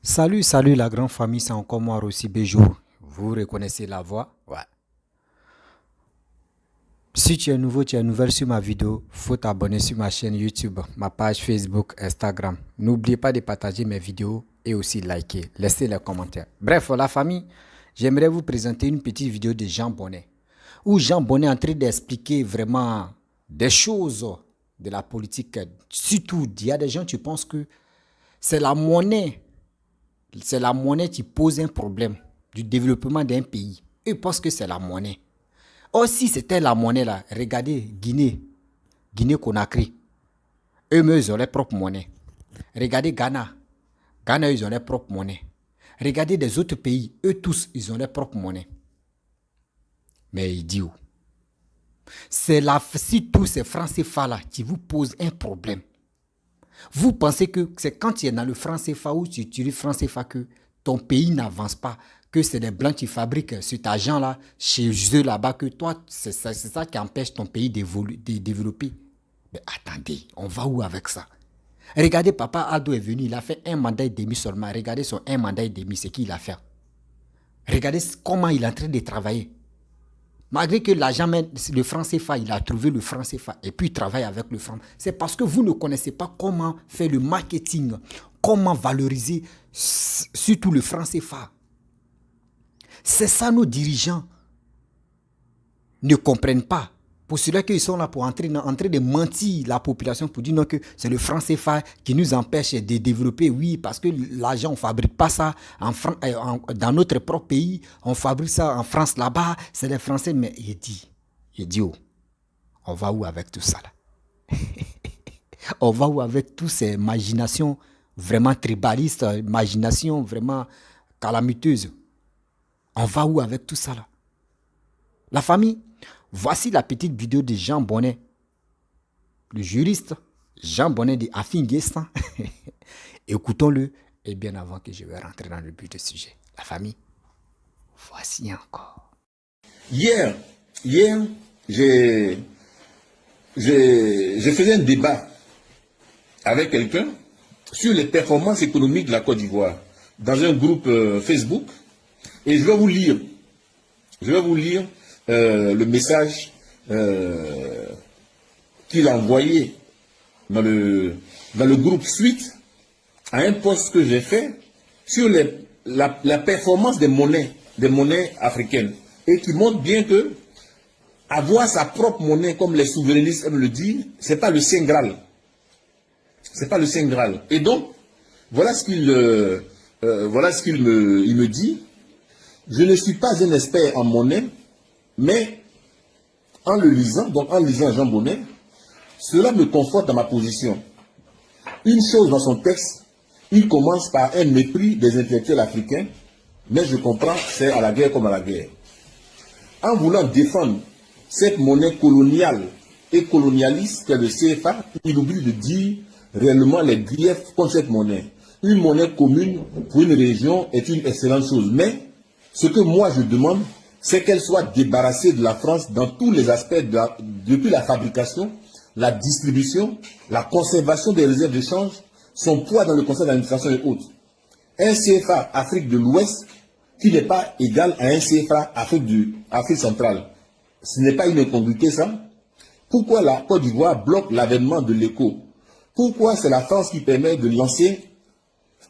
Salut, salut la grande famille, c'est encore moi Rossi Béjour. Vous reconnaissez la voix? Ouais. Si tu es nouveau, tu es nouvelle sur ma vidéo, faut t'abonner sur ma chaîne YouTube, ma page Facebook, Instagram. N'oubliez pas de partager mes vidéos et aussi liker, laissez les commentaires. Bref, la famille, j'aimerais vous présenter une petite vidéo de Jean Bonnet, où Jean Bonnet est en train d'expliquer vraiment des choses de la politique. Surtout, il y a des gens qui pensent que c'est la monnaie c'est la monnaie qui pose un problème du développement d'un pays. Eux pensent que c'est la monnaie. Or, si c'était la monnaie là, regardez Guinée, Guinée-Conakry. Eux-mêmes, ils ont leur propre monnaie. Regardez Ghana. Ghana, ils ont leur propre monnaie. Regardez des autres pays. Eux tous, ils ont leur propre monnaie. Mais idiot. C'est si tous ces francs CFA là qui vous posent un problème. Vous pensez que c'est quand tu es dans le franc CFA ou tu utilises le franc CFA que ton pays n'avance pas, que c'est des blancs qui fabriquent cet argent-là chez eux là-bas, que toi, c'est ça qui empêche ton pays de développer. Mais attendez, on va où avec ça? Regardez, Papa Aldo est venu, il a fait un mandat et demi seulement. Regardez son un mandat et demi, c'est qu'il a fait. Regardez comment il est en train de travailler. Malgré que l'argent, le franc CFA, il a trouvé le franc CFA et puis il travaille avec le franc. C'est parce que vous ne connaissez pas comment faire le marketing, comment valoriser surtout le franc CFA. C'est ça nos dirigeants ne comprennent pas. Pour cela qu'ils sont là pour en train de mentir la population pour dire non que c'est le franc CFA qui nous empêche de développer. Oui, parce que l'argent, on ne fabrique pas ça dans notre propre pays. On fabrique ça en France là-bas. C'est les Français. Mais il dit, oh, on va où avec tout ça là? On va où avec toutes ces imaginations vraiment tribalistes, imaginations vraiment calamiteuses? On va où avec tout ça là? La famille, voici la petite vidéo de Jean Bonnet, le juriste Jean Bonnet de Afin-Guestan. Écoutons-le et bien avant que je vais rentrer dans le but du sujet. La famille, voici encore. Hier, j'ai fait un débat avec quelqu'un sur les performances économiques de la Côte d'Ivoire dans un groupe Facebook et je vais vous lire le message qu'il a envoyé dans le groupe suite à un post que j'ai fait sur la performance des monnaies africaines et qui montre bien que avoir sa propre monnaie, comme les souverainistes aiment le dire, c'est pas le Saint Graal. C'est pas le Saint Graal. Et donc, voilà ce qu'il me dit. Je ne suis pas un expert en monnaie, mais en le lisant, donc en lisant Jean Bonnet, cela me conforte dans ma position. Une chose dans son texte, il commence par un mépris des intellectuels africains, mais je comprends, c'est à la guerre comme à la guerre. En voulant défendre cette monnaie coloniale et colonialiste qu'est le CFA, il oublie de dire réellement les griefs contre cette monnaie. Une monnaie commune pour une région est une excellente chose, mais ce que moi je demande, c'est qu'elle soit débarrassée de la France dans tous les aspects, depuis la fabrication, la distribution, la conservation des réserves de change, son poids dans le conseil d'administration et autres. Un CFA Afrique de l'Ouest qui n'est pas égal à un CFA Afrique centrale. Ce n'est pas une incongruité ça. Pourquoi la Côte d'Ivoire bloque l'avènement de l'éco? Pourquoi c'est la France qui permet de lancer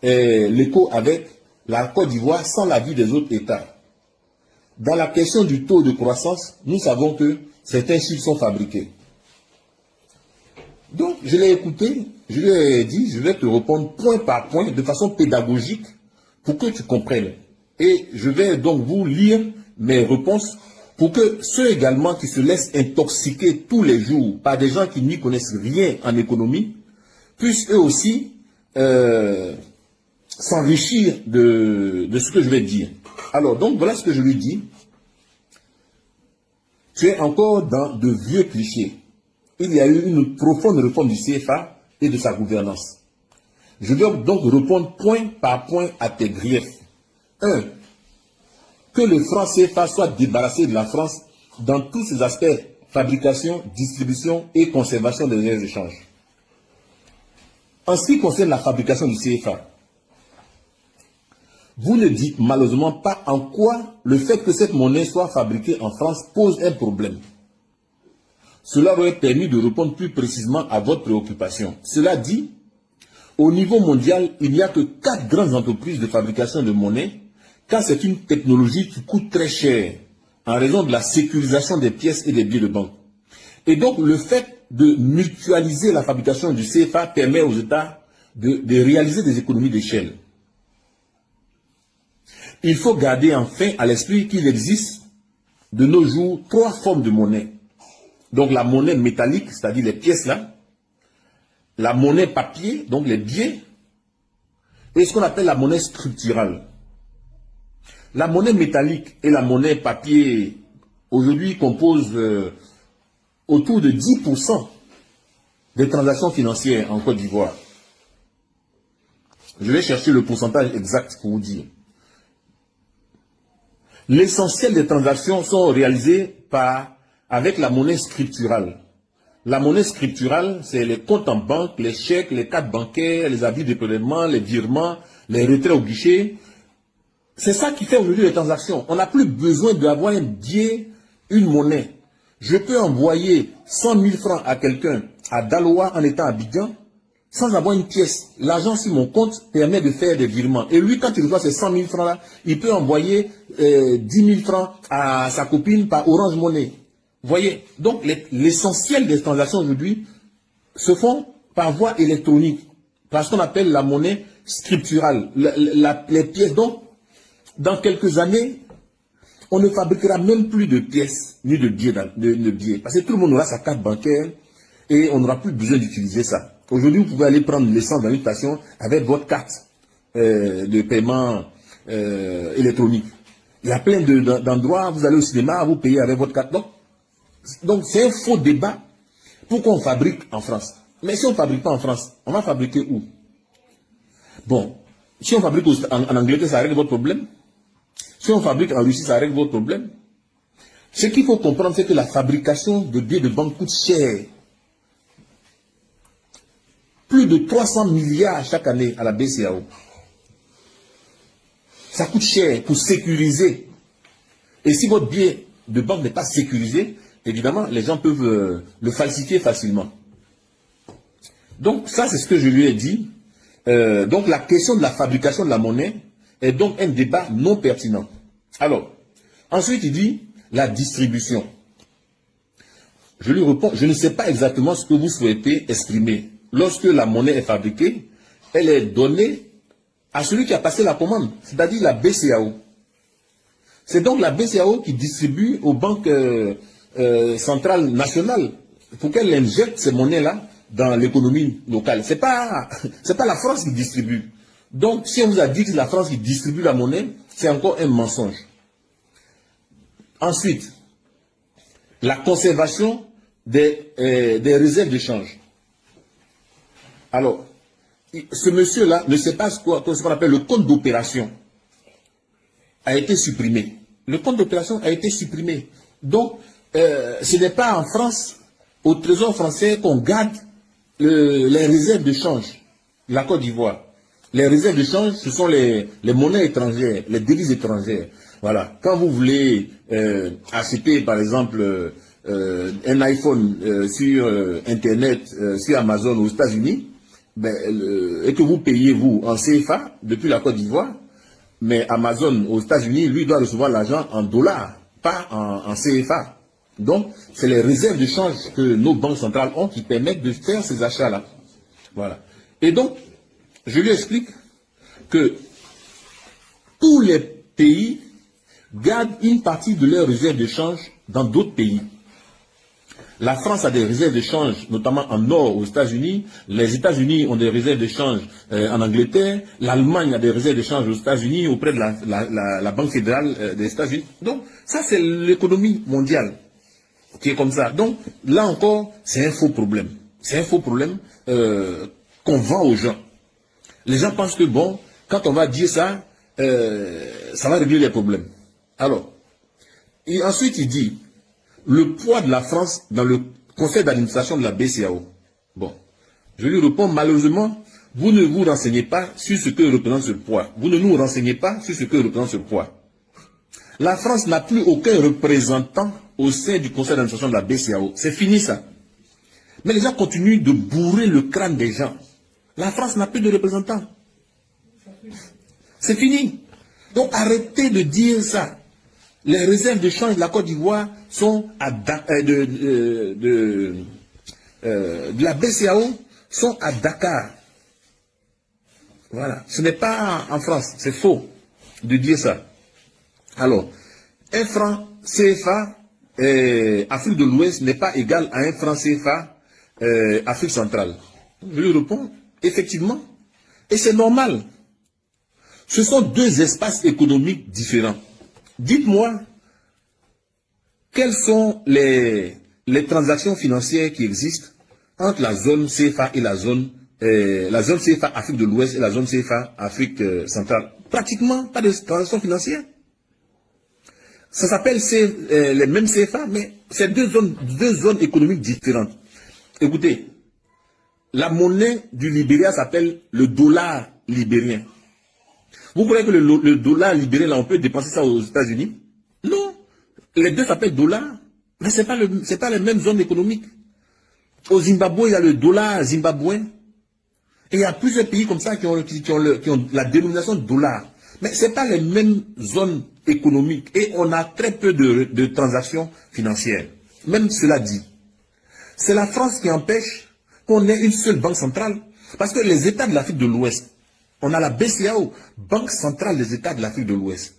l'éco avec la Côte d'Ivoire sans l'avis des autres États? Dans la question du taux de croissance, nous savons que certains chiffres sont fabriqués. Donc, je l'ai écouté, je lui ai dit, je vais te répondre point par point, de façon pédagogique, pour que tu comprennes. Et je vais donc vous lire mes réponses pour que ceux également qui se laissent intoxiquer tous les jours par des gens qui n'y connaissent rien en économie, puissent eux aussi s'enrichir de ce que je vais dire. Alors, donc, voilà ce que je lui dis. Tu es encore dans de vieux clichés. Il y a eu une profonde réforme du CFA et de sa gouvernance. Je dois donc répondre point par point à tes griefs. 1. Que le franc CFA soit débarrassé de la France dans tous ses aspects, fabrication, distribution et conservation des réserves de change. En ce qui concerne la fabrication du CFA, Vous ne dites malheureusement pas en quoi le fait que cette monnaie soit fabriquée en France pose un problème. Cela aurait permis de répondre plus précisément à votre préoccupation. Cela dit, au niveau mondial, il n'y a que 4 grandes entreprises de fabrication de monnaie, car c'est une technologie qui coûte très cher en raison de la sécurisation des pièces et des billets de banque. Et donc, le fait de mutualiser la fabrication du CFA permet aux États de réaliser des économies d'échelle. Il faut garder enfin à l'esprit qu'il existe de nos jours 3 formes de monnaie. Donc, la monnaie métallique, c'est-à-dire les pièces là, la monnaie papier, donc les billets, et ce qu'on appelle la monnaie scripturale. La monnaie métallique et la monnaie papier, aujourd'hui, composent autour de 10% des transactions financières en Côte d'Ivoire. Je vais chercher le pourcentage exact pour vous dire. L'essentiel des transactions sont réalisées avec la monnaie scripturale. La monnaie scripturale, c'est les comptes en banque, les chèques, les cartes bancaires, les avis de prélèvement, les virements, les retraits au guichet. C'est ça qui fait aujourd'hui les transactions. On n'a plus besoin d'avoir un billet, une monnaie. Je peux envoyer 100 000 francs à quelqu'un à Daloa en étant à Abidjan sans avoir une pièce. L'argent sur mon compte permet de faire des virements. Et lui, quand il reçoit ces 100 000 francs-là, il peut envoyer 10 000 francs à sa copine par Orange Money. Vous voyez, donc l'essentiel des transactions aujourd'hui se font par voie électronique, par ce qu'on appelle la monnaie scripturale, les pièces. Donc, dans quelques années, on ne fabriquera même plus de pièces ni de billets, parce que tout le monde aura sa carte bancaire et on n'aura plus besoin d'utiliser ça. Aujourd'hui, vous pouvez aller prendre l'essence dans une station avec votre carte de paiement électronique. Il y a plein d'endroits, vous allez au cinéma, vous payez avec votre carte. Donc c'est un faux débat. Pourquoi on fabrique en France? Mais si on ne fabrique pas en France, on va fabriquer où? Bon, si on fabrique en Angleterre, ça règle votre problème. Si on fabrique en Russie, ça règle votre problème. Ce qu'il faut comprendre, c'est que la fabrication de billets de banque coûte cher. Plus de 300 milliards chaque année à la BCEAO. Ça coûte cher pour sécuriser. Et si votre billet de banque n'est pas sécurisé, évidemment, les gens peuvent le falsifier facilement. Donc, ça, c'est ce que je lui ai dit. Donc, la question de la fabrication de la monnaie est donc un débat non pertinent. Alors, ensuite, il dit la distribution. Je lui réponds, je ne sais pas exactement ce que vous souhaitez exprimer. Lorsque la monnaie est fabriquée, elle est donnée à celui qui a passé la commande, c'est-à-dire la BCEAO. C'est donc la BCEAO qui distribue aux banques centrales nationales pour qu'elle injecte ces monnaies-là dans l'économie locale. C'est pas la France qui distribue. Donc, si on vous a dit que c'est la France qui distribue la monnaie, c'est encore un mensonge. Ensuite, la conservation des réserves de change. Alors, ce monsieur-là ne sait pas ce qu'on appelle le compte d'opération a été supprimé. Le compte d'opération a été supprimé. Donc, ce n'est pas en France, au Trésor français, qu'on garde les réserves de change de la Côte d'Ivoire. Les réserves de change, ce sont les monnaies étrangères, les devises étrangères. Voilà. Quand vous voulez acheter, par exemple, un iPhone sur Internet, sur Amazon aux États-Unis, et que vous payez, vous, en CFA, depuis la Côte d'Ivoire, mais Amazon aux États-Unis, lui, doit recevoir l'argent en dollars, pas en CFA. Donc, c'est les réserves de change que nos banques centrales ont qui permettent de faire ces achats-là. Voilà. Et donc, je lui explique que tous les pays gardent une partie de leurs réserves de change dans d'autres pays. La France a des réserves de change, notamment en or aux États-Unis. Les États-Unis ont des réserves de change en Angleterre. L'Allemagne a des réserves de change aux États-Unis auprès de la Banque fédérale des États-Unis. Donc, ça, c'est l'économie mondiale qui est comme ça. Donc, là encore, c'est un faux problème. C'est un faux problème qu'on vend aux gens. Les gens pensent que, bon, quand on va dire ça, ça va régler les problèmes. Alors, et ensuite, il dit le poids de la France dans le conseil d'administration de la BCEAO. Bon, je lui réponds, malheureusement, vous ne vous renseignez pas sur ce que représente ce poids. Vous ne nous renseignez pas sur ce que représente ce poids. La France n'a plus aucun représentant au sein du conseil d'administration de la BCEAO. C'est fini ça. Mais les gens continuent de bourrer le crâne des gens. La France n'a plus de représentants. C'est fini. Donc arrêtez de dire ça. Les réserves de change de la Côte d'Ivoire sont de la BCEAO sont à Dakar. Voilà. Ce n'est pas en France. C'est faux de dire ça. Alors, un franc CFA Afrique de l'Ouest n'est pas égal à un franc CFA Afrique centrale. Je lui réponds, effectivement. Et c'est normal. Ce sont deux espaces économiques différents. Dites-moi, quelles sont les transactions financières qui existent entre la zone CFA et la zone CFA Afrique de l'Ouest et la zone CFA Afrique centrale? Pratiquement pas de transactions financières. Ça s'appelle les mêmes CFA, mais c'est deux zones économiques différentes. Écoutez, la monnaie du Libéria s'appelle le dollar libérien. Vous croyez que le dollar libérien, là, on peut dépenser ça aux États-Unis? Non. Les deux s'appellent dollars, mais ce n'est pas les mêmes zones économiques. Au Zimbabwe, il y a le dollar zimbabwéen. Et il y a plusieurs pays comme ça qui ont la dénomination de dollar. Mais ce n'est pas les mêmes zones économiques. Et on a très peu de transactions financières. Même cela dit. C'est la France qui empêche qu'on ait une seule banque centrale. Parce que les États de l'Afrique de l'Ouest, on a la BCEAO, Banque centrale des États de l'Afrique de l'Ouest.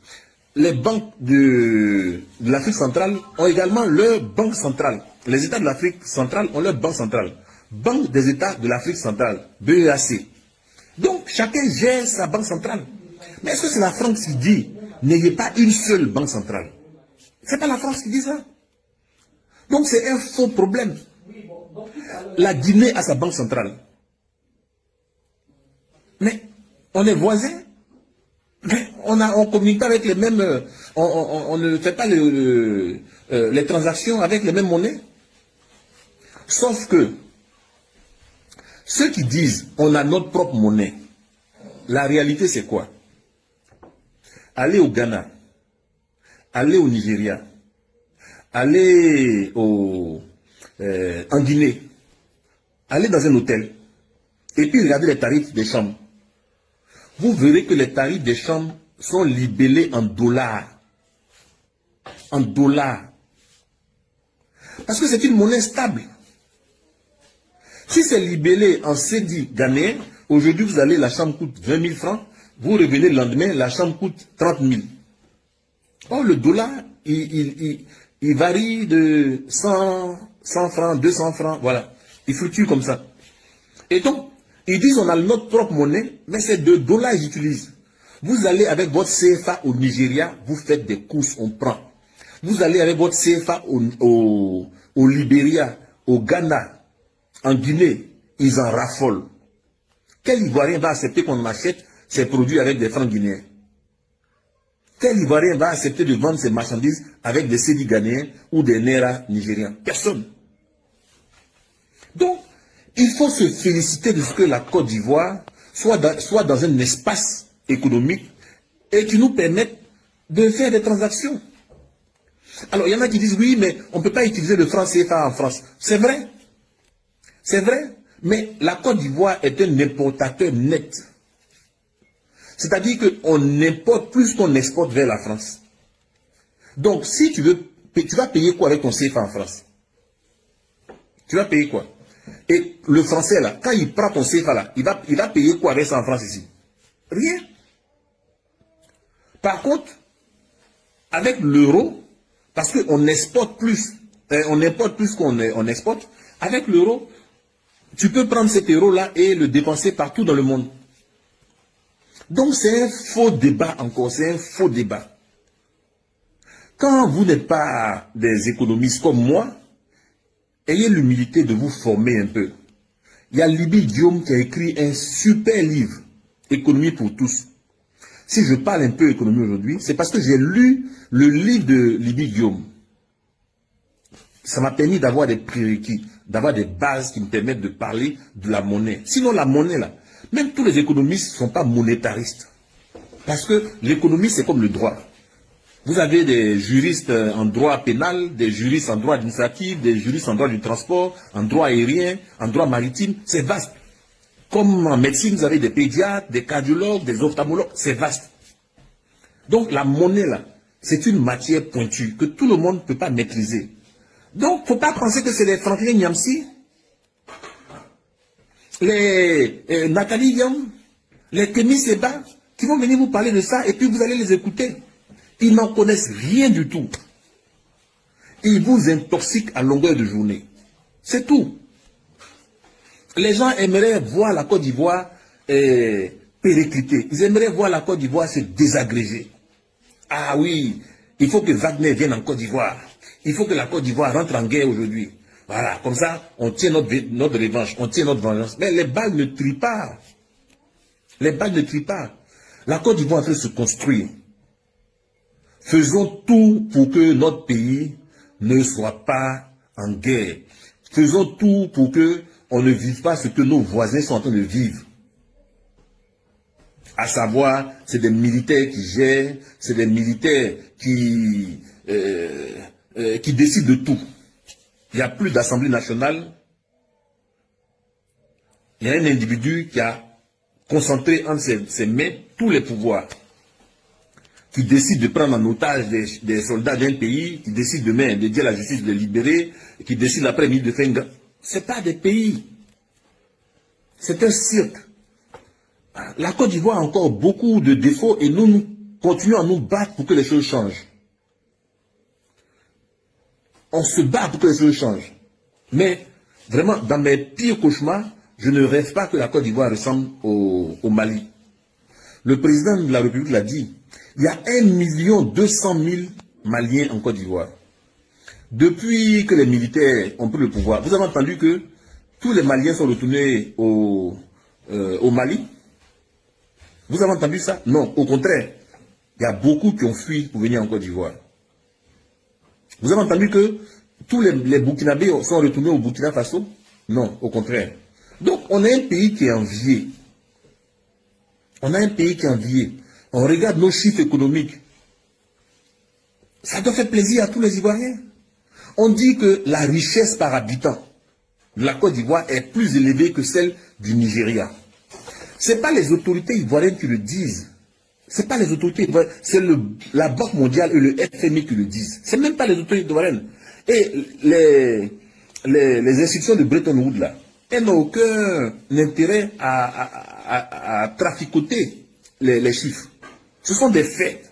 Les banques de l'Afrique centrale ont également leur banque centrale. Les États de l'Afrique centrale ont leur banque centrale. Banque des États de l'Afrique centrale, BEAC. Donc, chacun gère sa banque centrale. Mais est-ce que c'est la France qui dit n'ayez pas une seule banque centrale? Ce n'est pas la France qui dit ça. Donc, c'est un faux problème. La Guinée a sa banque centrale. Mais on est voisins. Mais on communique avec les mêmes... on ne fait pas les transactions avec les mêmes monnaies. Sauf que ceux qui disent on a notre propre monnaie, la réalité c'est quoi? Allez au Ghana, allez au Nigeria, allez en Guinée, allez dans un hôtel et puis regardez les tarifs des chambres. Vous verrez que les tarifs des chambres sont libellés en dollars. En dollars. Parce que c'est une monnaie stable. Si c'est libellé en cédis ghanéen, aujourd'hui vous allez, la chambre coûte 20 000 francs, vous revenez le lendemain, la chambre coûte 30 000. Or le dollar, il varie de 100 francs, 200 francs, voilà. Il fluctue comme ça. Et donc, ils disent on a notre propre monnaie, mais c'est de dollars qu'ils utilisent. Vous allez avec votre CFA au Nigeria, vous faites des courses, on prend. Vous allez avec votre CFA au Libéria, au Ghana, en Guinée, ils en raffolent. Quel Ivoirien va accepter qu'on achète ses produits avec des francs guinéens? Quel Ivoirien va accepter de vendre ses marchandises avec des cédis ghanéens ou des naira nigériens? Personne. Donc, il faut se féliciter de ce que la Côte d'Ivoire soit dans un espace économique et qui nous permette de faire des transactions. Alors, il y en a qui disent, oui, mais on ne peut pas utiliser le franc CFA en France. C'est vrai. C'est vrai. Mais la Côte d'Ivoire est un importateur net. C'est-à-dire qu'on importe plus qu'on exporte vers la France. Donc, si tu vas payer quoi avec ton CFA en France? Tu vas payer quoi? Et le français, là, quand il prend ton CFA, là, il va payer quoi avec ça en France ici? Rien. Par contre, avec l'euro, parce qu'on exporte plus, on importe plus qu'on exporte, avec l'euro, tu peux prendre cet euro-là et le dépenser partout dans le monde. Donc c'est un faux débat encore, c'est un faux débat. Quand vous n'êtes pas des économistes comme moi, ayez l'humilité de vous former un peu. Il y a Libby Guillaume qui a écrit un super livre, Économie pour tous. Si je parle un peu économie aujourd'hui, c'est parce que j'ai lu le livre de Libby Guillaume. Ça m'a permis d'avoir des prérequis, d'avoir des bases qui me permettent de parler de la monnaie. Sinon la monnaie là, Même tous les économistes ne sont pas monétaristes. Parce que l'économie, c'est comme le droit. Vous avez des juristes en droit pénal, des juristes en droit administratif, des juristes en droit du transport, en droit aérien, en droit maritime. C'est vaste. Comme en médecine, vous avez des pédiatres, des cardiologues, des ophtalmologues. C'est vaste. Donc la monnaie, là, c'est une matière pointue que tout le monde ne peut pas maîtriser. Donc, il ne faut pas penser que c'est les Franklin Nyamsi, les Nathalie Young, les Kémy Seba, qui vont venir vous parler de ça et puis vous allez les écouter. Ils n'en connaissent rien du tout. Ils vous intoxiquent à longueur de journée. C'est tout. Les gens aimeraient voir la Côte d'Ivoire péricliter. Ils aimeraient voir la Côte d'Ivoire se désagréger. Ah oui, il faut que Wagner vienne en Côte d'Ivoire. Il faut que la Côte d'Ivoire rentre en guerre aujourd'hui. Voilà, comme ça, on tient notre revanche, on tient notre vengeance. Mais les balles ne trient pas. Les balles ne trient pas. La Côte d'Ivoire est en train de se construire. Faisons tout pour que notre pays ne soit pas en guerre. Faisons tout pour que on ne vive pas ce que nos voisins sont en train de vivre. À savoir, c'est des militaires qui gèrent, c'est des militaires qui décident de tout. Il n'y a plus d'Assemblée nationale. Il y a un individu qui a concentré entre ses mains tous les pouvoirs, qui décide de prendre en otage des soldats d'un pays, qui décide demain de dire à la justice de les libérer, qui décide l'après-midi de faire une... Ce n'est pas des pays. C'est un cirque. La Côte d'Ivoire a encore beaucoup de défauts et nous continuons à nous battre pour que les choses changent. On se bat pour que les choses changent. Mais vraiment, dans mes pires cauchemars, je ne rêve pas que la Côte d'Ivoire ressemble au Mali. Le président de la République l'a dit. Il y a 1 200 000 Maliens en Côte d'Ivoire. Depuis que les militaires ont pris le pouvoir, vous avez entendu que tous les Maliens sont retournés au Mali? Vous avez entendu ça? Non, au contraire. Il y a beaucoup qui ont fui pour venir en Côte d'Ivoire. Vous avez entendu que tous les Burkinabés sont retournés au Burkina Faso? Non, au contraire. Donc, on a un pays qui est envié. On a un pays qui est envié. On regarde nos chiffres économiques. Ça doit faire plaisir à tous les Ivoiriens. On dit que la richesse par habitant de la Côte d'Ivoire est plus élevée que celle du Nigeria. Ce n'est pas les autorités ivoiriennes qui le disent. Ce n'est pas les autorités ivoiriennes. C'est la Banque mondiale et le FMI qui le disent. Ce n'est même pas les autorités ivoiriennes. Et les institutions de Bretton Woods, là, elles n'ont aucun intérêt à traficoter les chiffres. Ce sont des faits.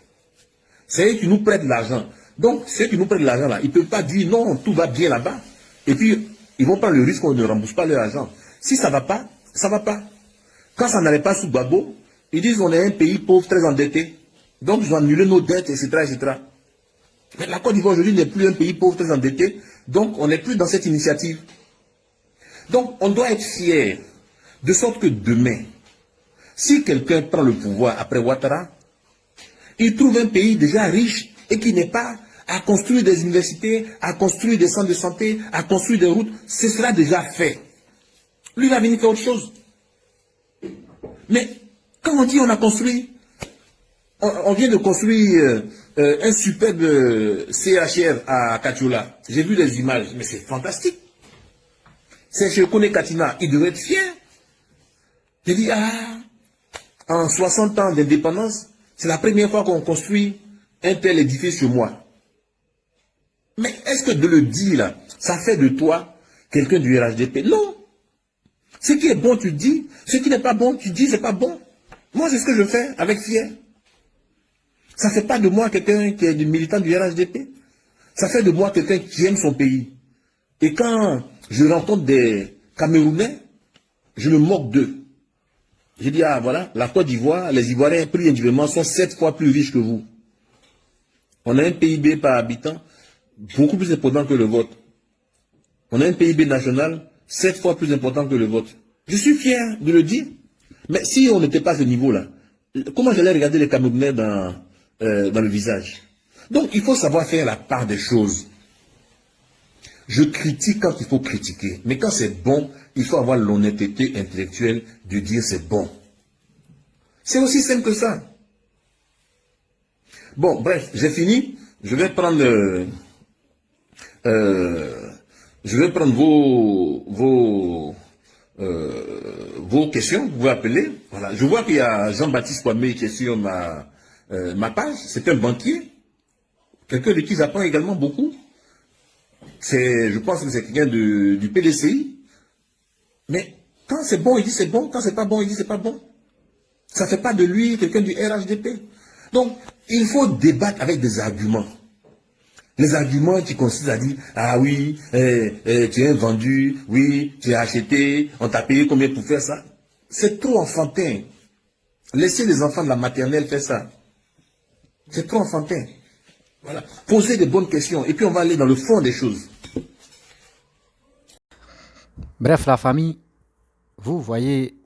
C'est eux qui nous prêtent de l'argent. Donc, ceux qui nous prêtent de l'argent, là, ils ne peuvent pas dire non, tout va bien là-bas. Et puis, ils vont prendre le risque qu'on ne rembourse pas leur argent. Si ça ne va pas, ça ne va pas. Quand ça n'allait pas sous Gbagbo, ils disent qu'on est un pays pauvre, très endetté. Donc, ils ont annulé nos dettes, etc., etc. Mais la Côte d'Ivoire aujourd'hui n'est plus un pays pauvre, très endetté. Donc, on n'est plus dans cette initiative. Donc, on doit être fier. De sorte que demain, si quelqu'un prend le pouvoir après Ouattara, il trouve un pays déjà riche et qui n'est pas à construire des universités, à construire des centres de santé, à construire des routes. Ce sera déjà fait. Lui va venir faire autre chose. Mais quand on dit on a construit, on vient de construire un superbe CHR à Katiola. J'ai vu les images, mais c'est fantastique. C'est chez Kone Katina, il devrait être fier. J'ai dit, en 60 ans d'indépendance, c'est la première fois qu'on construit un tel édifice chez moi. Mais est-ce que de le dire là, ça fait de toi quelqu'un du RHDP? Non. Ce qui est bon, tu dis. Ce qui n'est pas bon, tu dis, c'est pas bon. Moi, c'est ce que je fais avec fier. Ça ne fait pas de moi quelqu'un qui est du militant du RHDP. Ça fait de moi quelqu'un qui aime son pays. Et quand je rencontre des Camerounais, je me moque d'eux. Je dis, ah voilà, la Côte d'Ivoire, les Ivoiriens pris individuellement sont 7 fois plus riches que vous. On a un PIB par habitant beaucoup plus important que le vôtre. On a un PIB national 7 fois plus important que le vôtre. Je suis fier de le dire. Mais si on n'était pas à ce niveau-là, comment j'allais regarder les Camerounais dans le visage? Donc, il faut savoir faire la part des choses. Je critique quand il faut critiquer. Mais quand c'est bon, il faut avoir l'honnêteté intellectuelle de dire c'est bon. C'est aussi simple que ça. Bon, bref, j'ai fini. Je vais prendre vos questions, vous appelez. Voilà. Je vois qu'il y a Jean-Baptiste Kwame qui est sur ma page. C'est un banquier. Quelqu'un de qui j'apprends également beaucoup. Je pense que c'est quelqu'un du PDCI. Mais quand c'est bon, il dit c'est bon. Quand c'est pas bon, il dit c'est pas bon. Ça ne fait pas de lui quelqu'un du RHDP. Donc, il faut débattre avec des arguments. Les arguments qui consistent à dire, ah oui, tu es vendu, oui, tu as acheté, on t'a payé combien pour faire ça. C'est trop enfantin. Laissez les enfants de la maternelle faire ça. C'est trop enfantin. Voilà. Posez des bonnes questions et puis on va aller dans le fond des choses. Bref, la famille, vous voyez,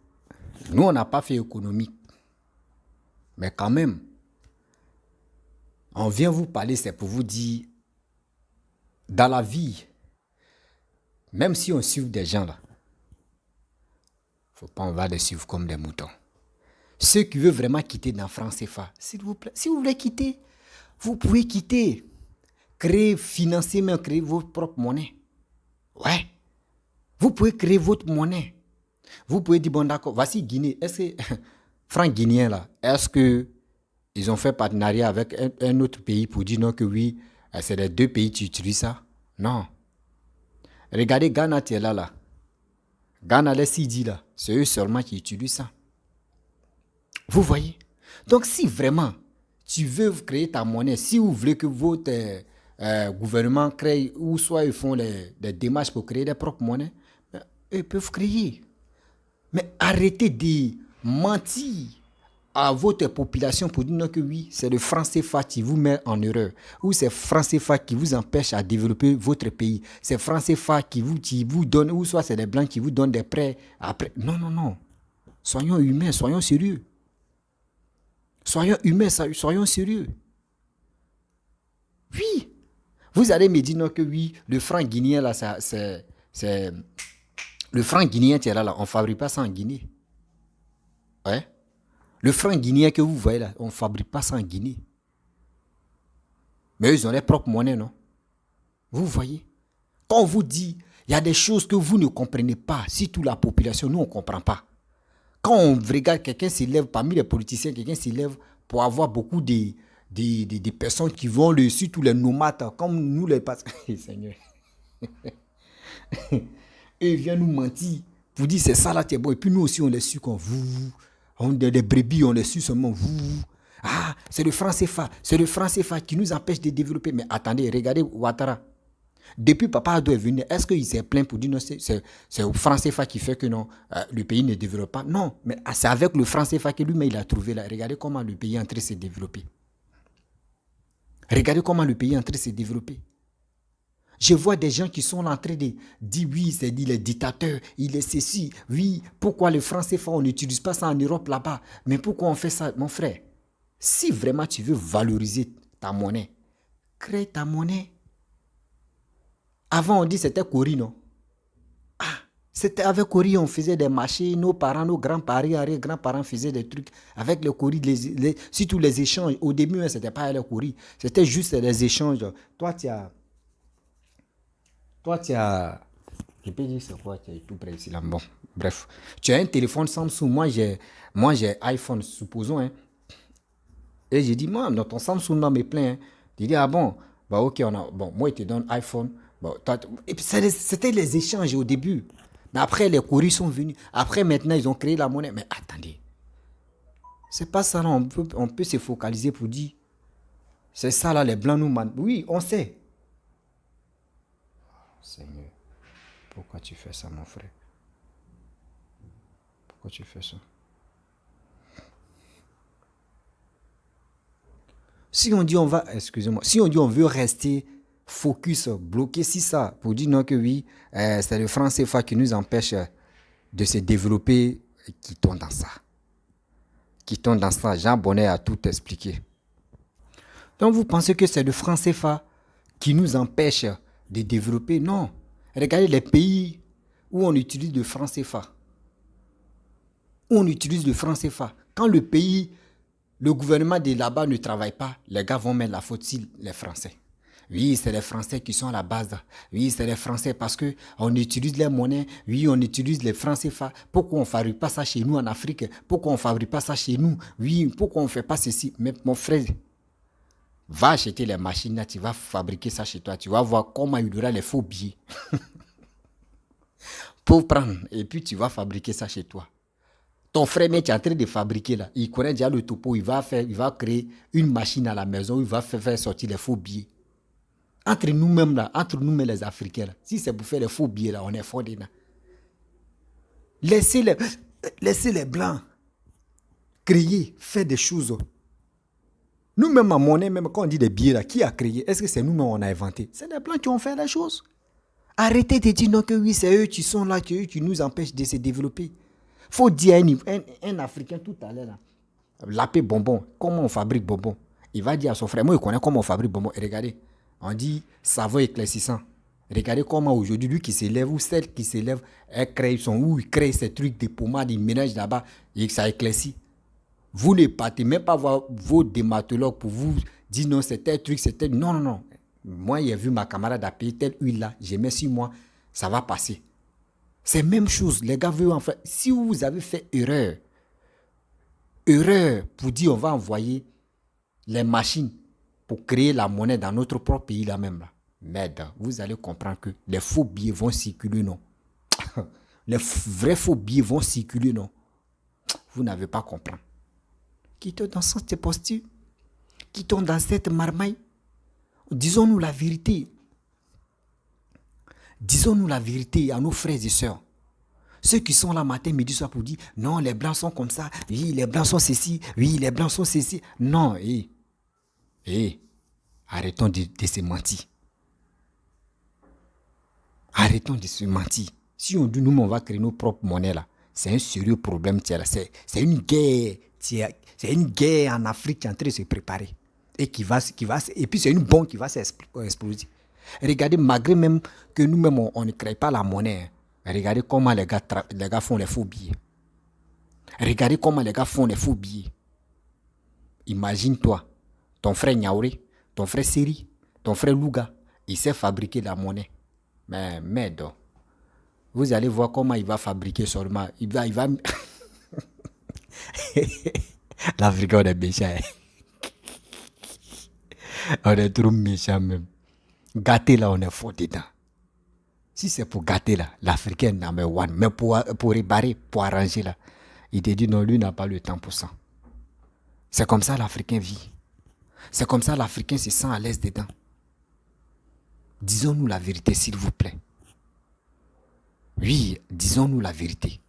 nous, on n'a pas fait économique. Mais quand même, on vient vous parler, c'est pour vous dire, dans la vie, même si on suit des gens là, faut pas on va les suivre comme des moutons. Ceux qui veulent vraiment quitter dans franc CFA, s'il vous plaît, si vous voulez quitter, vous pouvez quitter. Créer, financer, même créer votre propre monnaie. Ouais. Vous pouvez créer votre monnaie. Vous pouvez dire, bon d'accord, voici Guinée. Est-ce que, franc guinéen là, est-ce que ils ont fait partenariat avec un autre pays pour dire non que oui, c'est les deux pays qui utilisent ça? Non. Regardez Ghana, tu es là. Ghana, les Sidi là, c'est eux seulement qui utilisent ça. Vous voyez? Donc si vraiment tu veux créer ta monnaie, si vous voulez que votre gouvernement crée, ou soit ils font des démarches pour créer des propres monnaies, ils peuvent créer. Mais arrêtez de mentir à votre population pour dire non que oui, c'est le franc CFA qui vous met en erreur. Ou c'est franc CFA qui vous empêche à développer votre pays. C'est franc CFA qui vous donne, ou soit c'est les blancs qui vous donnent des prêts après. Non. Soyons humains, soyons sérieux. Soyons humains, soyons sérieux. Oui. Vous allez me dire non que oui, le franc guinéen là, c'est le franc guinéen, tu es là, on ne fabrique pas ça en Guinée. Ouais. Le franc guinéen que vous voyez là, on ne fabrique pas ça en Guinée. Mais eux, ils ont leur propre monnaie, non? Vous voyez? Quand on vous dit, il y a des choses que vous ne comprenez pas, surtout la population, nous, on ne comprend pas. Quand on regarde quelqu'un s'élève, parmi les politiciens, quelqu'un s'élève pour avoir beaucoup de personnes qui vont surtout les nomades, comme nous les pasteurs. Seigneur. Et ils viennent nous mentir pour dire c'est ça là, c'est bon. Et puis nous aussi, on les suit comme vous. On est des brebis, on les suit seulement vous. Ah, c'est le franc CFA. C'est le franc CFA qui nous empêche de développer. Mais attendez, regardez Ouattara. Depuis Papa Ado est venu, est-ce qu'il s'est plaint pour dire non, c'est le franc CFA qui fait que non, le pays ne développe pas? Non, mais c'est avec le franc CFA que lui-même il a trouvé là. Regardez comment le pays est en train de se développer. Regardez comment le pays est en train de se développer. Je vois des gens qui sont en train de dire oui, c'est dit les dictateurs, il est ceci, oui, pourquoi le franc CFA, on n'utilise pas ça en Europe là-bas? Mais pourquoi on fait ça, mon frère? Si vraiment tu veux valoriser ta monnaie, crée ta monnaie. Avant, on dit c'était Kori, non? Ah, c'était avec Kori, on faisait des marchés, nos parents, nos grands-parents, arrière-grands-parents faisaient des trucs avec le Kori, surtout les échanges. Au début, ce n'était pas le Kori, c'était juste des échanges. Toi, tu as, je peux dire c'est quoi, tu es tout près ici là. Bon, bref. Tu as un téléphone Samsung, moi j'ai iPhone, supposons. Hein. Et j'ai dit, moi, dans ton Samsung, non, mais plein. Hein. J'ai dit, ah bon, bah ok, bon, moi, il te donne iPhone. Bon, et puis c'était les échanges au début. Mais après, les courriers sont venus. Après, maintenant, ils ont créé la monnaie. Mais attendez. C'est pas ça, là. On peut se focaliser pour dire, c'est ça, là, les Blancs nous mandent. Oui, on sait. Seigneur, pourquoi tu fais ça, mon frère? Pourquoi tu fais ça? Si on dit on va, excusez-moi, si on dit on veut rester focus, bloqué sur ça, pour dire non que oui, c'est le franc CFA qui nous empêche de se développer, quittons dans ça. Quittons dans ça. Jean Bonnet a tout expliqué. Donc vous pensez que c'est le franc CFA qui nous empêche de développer? Non. Regardez les pays où on utilise le franc CFA. Où on utilise le franc CFA. Quand le pays, le gouvernement de là-bas ne travaille pas, les gars vont mettre la faute sur les Français. Oui, c'est les Français qui sont à la base. Oui, c'est les Français parce qu'on utilise les monnaies. Oui, on utilise les francs CFA. Pourquoi on ne fabrique pas ça chez nous en Afrique? Pourquoi on ne fabrique pas ça chez nous? Oui, pourquoi on ne fait pas ceci? Mais mon frère, va acheter les machines là, tu vas fabriquer ça chez toi. Tu vas voir comment il y aura les faux billets. Pour prendre, et puis tu vas fabriquer ça chez toi. Ton frère, mais tu es en train de fabriquer là. Il connaît déjà le topo. Il va créer une machine à la maison où il va faire sortir les faux billets. Entre nous-mêmes là, entre nous-mêmes les Africains là, si c'est pour faire les faux billets là, on est fort dedans. Laissez les Blancs créer, faire des choses. Nous-mêmes, à monnaie, même quand on dit des billets là, qui a créé? Est-ce que c'est nous-mêmes on a inventé? C'est les Blancs qui ont fait les choses. Arrêtez de dire non que oui, c'est eux qui sont là, qui nous empêchent de se développer. Faut dire à un Africain tout à l'heure là, lapé bonbon, comment on fabrique bonbon? Il va dire à son frère, moi je connais comment on fabrique bonbon. Et regardez, on dit savon éclaircissant. Regardez comment aujourd'hui, lui qui s'élève ou celle qui s'élève, elle crée il crée ces trucs de pommade, il mélange là-bas et ça éclaircit. Vous ne partez même pas voir vos dermatologues pour vous dire non, c'est tel truc, c'est tel. Non, non, non. Moi, j'ai vu ma camarade a payé telle huile là, j'ai mis 6 mois, ça va passer. C'est la même chose. Les gars veulent en faire. Si vous avez fait erreur pour dire on va envoyer les machines pour créer la monnaie dans notre propre pays là même là. Merde, vous allez comprendre que les faux billets vont circuler, non. Les vrais faux billets vont circuler, non. Vous n'avez pas compris. Quittons dans cette posture. Quittons dans cette marmaille. Disons-nous la vérité. Disons-nous la vérité à nos frères et sœurs. Ceux qui sont là matin, midi, soir pour dire non, les Blancs sont comme ça. Oui, les Blancs sont ceci. Oui, les Blancs sont ceci. Non, arrêtons de se mentir. Arrêtons de se mentir. Si on dit nous, on va créer nos propres monnaies là, c'est un sérieux problème. C'est une guerre. C'est une guerre en Afrique qui est en train de se préparer. Et puis c'est une bombe qui va s'exploser. Regardez, malgré même que nous-mêmes, on ne crée pas la monnaie. Regardez comment les gars font les faux billets. Regardez comment les gars font les faux billets. Imagine-toi, ton frère Niaouré, ton frère Seri, ton frère Louga, il sait fabriquer la monnaie. Mais merde, vous allez voir comment il va fabriquer seulement. Il va... L'Afrique, on est méchant. On est trop méchant même. Gâter là, on est fort dedans. Si c'est pour gâter là, l'Africain number one. Mais pour réparer, pour arranger là, il te dit non, lui n'a pas le temps pour ça. C'est comme ça l'Africain vit. C'est comme ça l'Africain se sent à l'aise dedans. Disons-nous la vérité, s'il vous plaît. Oui, disons-nous la vérité.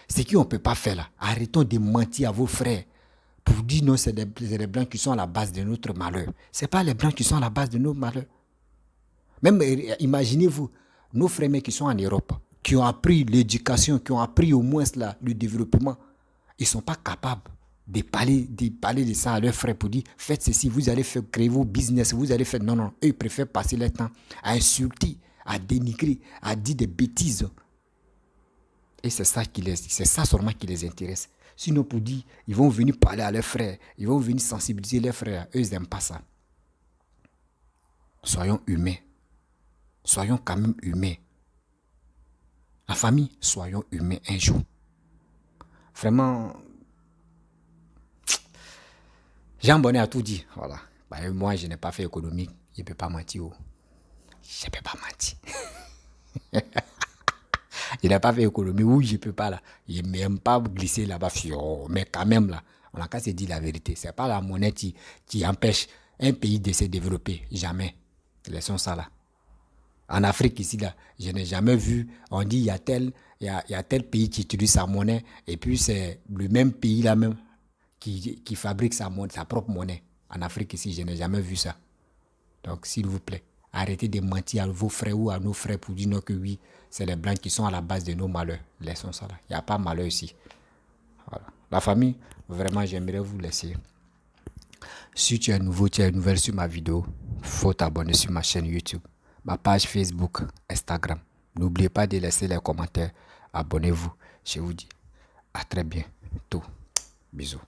Ce qu'on ne peut pas faire là, arrêtons de mentir à vos frères pour dire non, c'est les Blancs qui sont à la base de notre malheur. Ce n'est pas les Blancs qui sont à la base de nos malheurs. Même imaginez-vous, nos frères qui sont en Europe, qui ont appris l'éducation, qui ont appris au moins là, le développement, ils ne sont pas capables de parler de ça à leurs frères pour dire faites ceci, vous allez créer vos business, vous allez faire. Non, non, eux ils préfèrent passer leur temps à insulter, à dénigrer, à dire des bêtises. Et c'est ça seulement qui les intéresse. Sinon, pour dire, ils vont venir parler à leurs frères, ils vont venir sensibiliser leurs frères. Eux, ils n'aiment pas ça. Soyons humains. Soyons quand même humains. La famille, soyons humains un jour. Vraiment, Jean Bonnet a tout dit. Voilà. Bah, moi, je n'ai pas fait économique. Je ne peux pas mentir. Je ne peux pas mentir. Je n'ai pas fait économie. Oui, je ne peux pas là. Je n'aime pas glisser là-bas. Mais quand même là, on a qu'à se dire la vérité. Ce n'est pas la monnaie qui empêche un pays de se développer. Jamais. Laissons ça là. En Afrique ici là, je n'ai jamais vu, on dit il y a tel pays qui utilise sa monnaie et puis c'est le même pays là même qui fabrique sa propre monnaie. En Afrique ici, je n'ai jamais vu ça. Donc s'il vous plaît, arrêtez de mentir à vos frères ou à nos frères pour dire non que oui, c'est les Blancs qui sont à la base de nos malheurs. Laissons ça là. Il n'y a pas malheur ici. Voilà. La famille, vraiment j'aimerais vous laisser. Si tu es nouveau, tu es nouvelle sur ma vidéo, faut t'abonner sur ma chaîne YouTube, ma page Facebook, Instagram. N'oubliez pas de laisser les commentaires. Abonnez-vous. Je vous dis à très bientôt. Bisous.